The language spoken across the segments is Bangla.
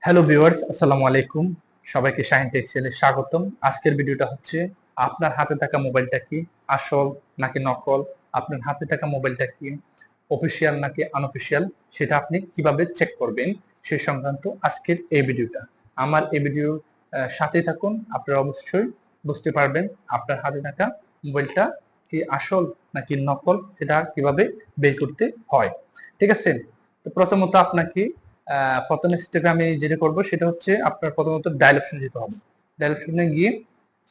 হ্যালো ভিউয়ার্স, আসসালামু আলাইকুম। সবাইকে শাহিন টেক্সটাইলে স্বাগতম। আজকের ভিডিওটা হচ্ছে আপনার হাতে থাকা মোবাইলটা কি আসল নাকি নকল, আপনার হাতে থাকা মোবাইলটা কি অফিসিয়াল নাকি আনঅফিসিয়াল, সেটা আপনি কিভাবে চেক করবেন সে সংক্রান্ত আজকের এই ভিডিওটা। আমার এই ভিডিওর সাথে থাকুন, আপনারা অবশ্যই বুঝতে পারবেন আপনার হাতে থাকা মোবাইলটা কি আসল নাকি নকল, সেটা কিভাবে বের করতে হয়। ঠিক আছে? তো প্রথমত আপনাকে প্রথম স্টেপে আমি যেটা করব সেটা হচ্ছে আপনার প্রথমত ডায়াল অপশনে যেতে হবে। ডায়াল অপশনে গিয়ে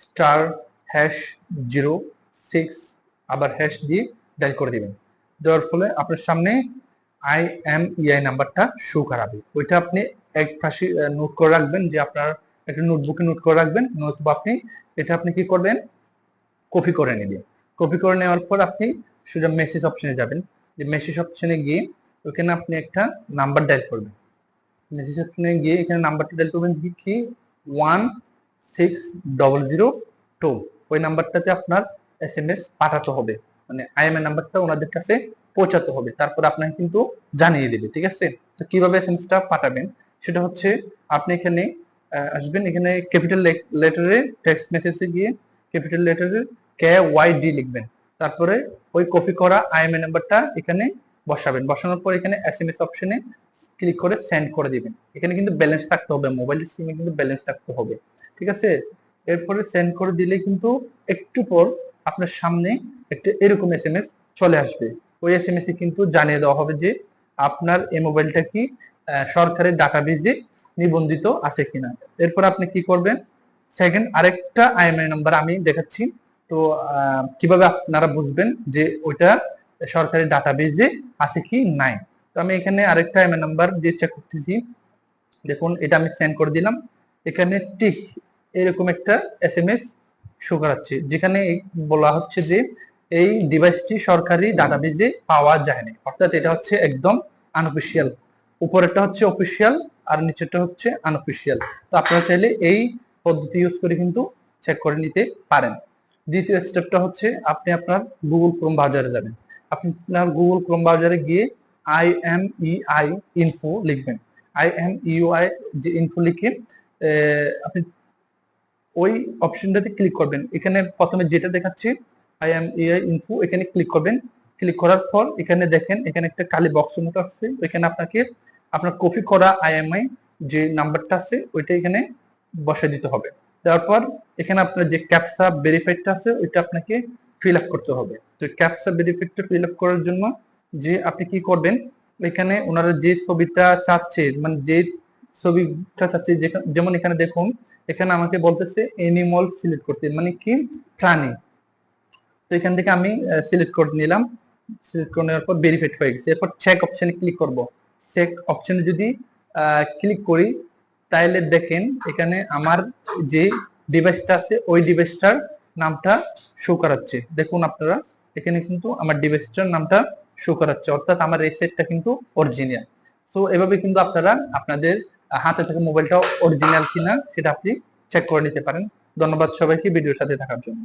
স্টার হ্যাশ 06 আবার হ্যাশ দিয়ে ডায়াল করে দিবেন। দেওয়ার ফলে আপনার সামনে IMEI নাম্বারটা শো করাবে। ওইটা আপনি এক পাশে নোট করে রাখবেন, যে আপনার একটা নোটবুকে নোট করে রাখবেন, নতুবা আপনি কি করবেন, কপি করে নেবেন। কপি করে নেওয়ার পর আপনি সোজা মেসেজ অপশনে যাবেন। যে মেসেজ অপশনে গিয়ে ওখানে আপনি একটা নাম্বার ডায়াল করবেন। মেসেজ অপশনে গিয়ে এখানে নাম্বারটা ডায়াল করবেন কি 160002। ওই নাম্বারটাতে আপনার SMS পাঠাতে হবে, মানে IMEI নাম্বারটা ওনাদের কাছে পৌঁছাতে হবে। তারপর আপনাকে কিন্তু জানিয়ে দেবে। ঠিক আছে? তো কিভাবে SMS টা পাঠাবেন সেটা হচ্ছে আপনি এখানে আসবেন, এখানে ক্যাপিটাল লেটারে টেক্সট মেসেজে গিয়ে ক্যাপিটাল লেটারে KYD লিখবেন। তারপরে ওই কপি করা IMEI নাম্বারটা এখানে বসাবেন। বসানোর পর এখানে SMS অপশনে ক্লিক করে সেন্ড করে দিবেন। এখানে কিন্তু ব্যালেন্স থাকতে হবে, মোবাইলের সিমে কিন্তু ব্যালেন্স থাকতে হবে। ঠিক আছে? এরপরে সেন্ড করে দিলে কিন্তু একটু পর আপনার সামনে একটা এরকম SMS চলে আসবে। ওই SMS এ কিন্তু জানিয়ে দেওয়া হবে যে আপনার এই মোবাইলটা কি সরকারি ডাটাবেজে নিবন্ধিত আছে কিনা। এরপর আপনি কি করবেন, সেকেন্ড আরেকটা IMEI নাম্বার আমি দেখাচ্ছি। তো কিভাবে আপনারা বুঝবেন যে ওইটা সরকারি ডাটাবেজে আছে কি নাই। তো আমি এখানে আরেকটা IMEI নাম্বার দিয়ে চেক করতেছি। দেখুন, এটা আমি সেন্ড করে দিলাম। এখানে ঠিক এরকম একটা SMS শো করাচ্ছে, যেখানে বলা হচ্ছে যে এই ডিভাইসটি সরকারি ডাটাবেজে পাওয়া যায় না। অর্থাৎ এটা হচ্ছে একদম আনঅফিসিয়াল। উপরেরটা হচ্ছে অফিসিয়াল আর নিচেরটা হচ্ছে আনঅফিসিয়াল। তো আপনারা চাইলে এই পদ্ধতি ইউজ করে কিন্তু চেক করে নিতে পারেন। দ্বিতীয় স্টেপটা হচ্ছে আপনি আপনার গুগল ক্রোম ব্রাউজারে যাবেন। আপনার গুগল ক্রোম ব্রাউজারে গিয়ে IMEI ইনফো লিখবেন। IMEI যে ইনফো লিখে আপনি ওই অপশনটাতে ক্লিক করবেন। এখানে প্রথমে যেটা দেখাচ্ছে IMEI ইনফো, এখানে ক্লিক করবেন। ক্লিক করার পর এখানে দেখেন, এখানে একটা কালি বক্সের মতো আছে। ওইখানে আপনাকে আপনার কপি করা IMEI যে নাম্বারটা আছে ওইটা এখানে বসাই দিতে হবে। তারপর এখানে আপনার যে ক্যাপচা ভেরিফাইডটা আছে ওইটা আপনাকে ফিল আপ করতে হবে। তো ক্যাপচা ভেরিফাইডটা ফিল আপ করার জন্য যে আপনি কি করবেন, এখানে ওনারা যে ছবিটা চাচ্ছে, মানে যে ছবিটা চাচ্ছে, যেমন এখানে দেখুন, এখানে আমাকে বলতেছে এনিমল সিলেক্ট করতে, মানে কি প্রাণী। তো এখান থেকে আমি সিলেক্ট করে নিলাম। সিলেক্ট করে নেওয়ার পর ভেরিফাইড হয়ে গেছে। এরপর চেক অপশনে ক্লিক করব। চেক অপশনে যদি ক্লিক করি তাহলে দেখেন এখানে আমার যে ডিভাইসটা আছে ওই ডিভাইসটার নামটা শো করাচ্ছে। দেখুন আপনারা, এখানে কিন্তু আমার ডিভাইসটার নামটা শো করাচ্ছে, অর্থাৎ আমার এই সেটটা কিন্তু অরিজিনাল। সো এভাবে কিন্তু আপনারা আপনাদের হাতে থাকা মোবাইলটা অরিজিনাল কিনা সেটা আপনি চেক করে নিতে পারেন। ধন্যবাদ সবাইকে ভিডিওর সাথে থাকার জন্য।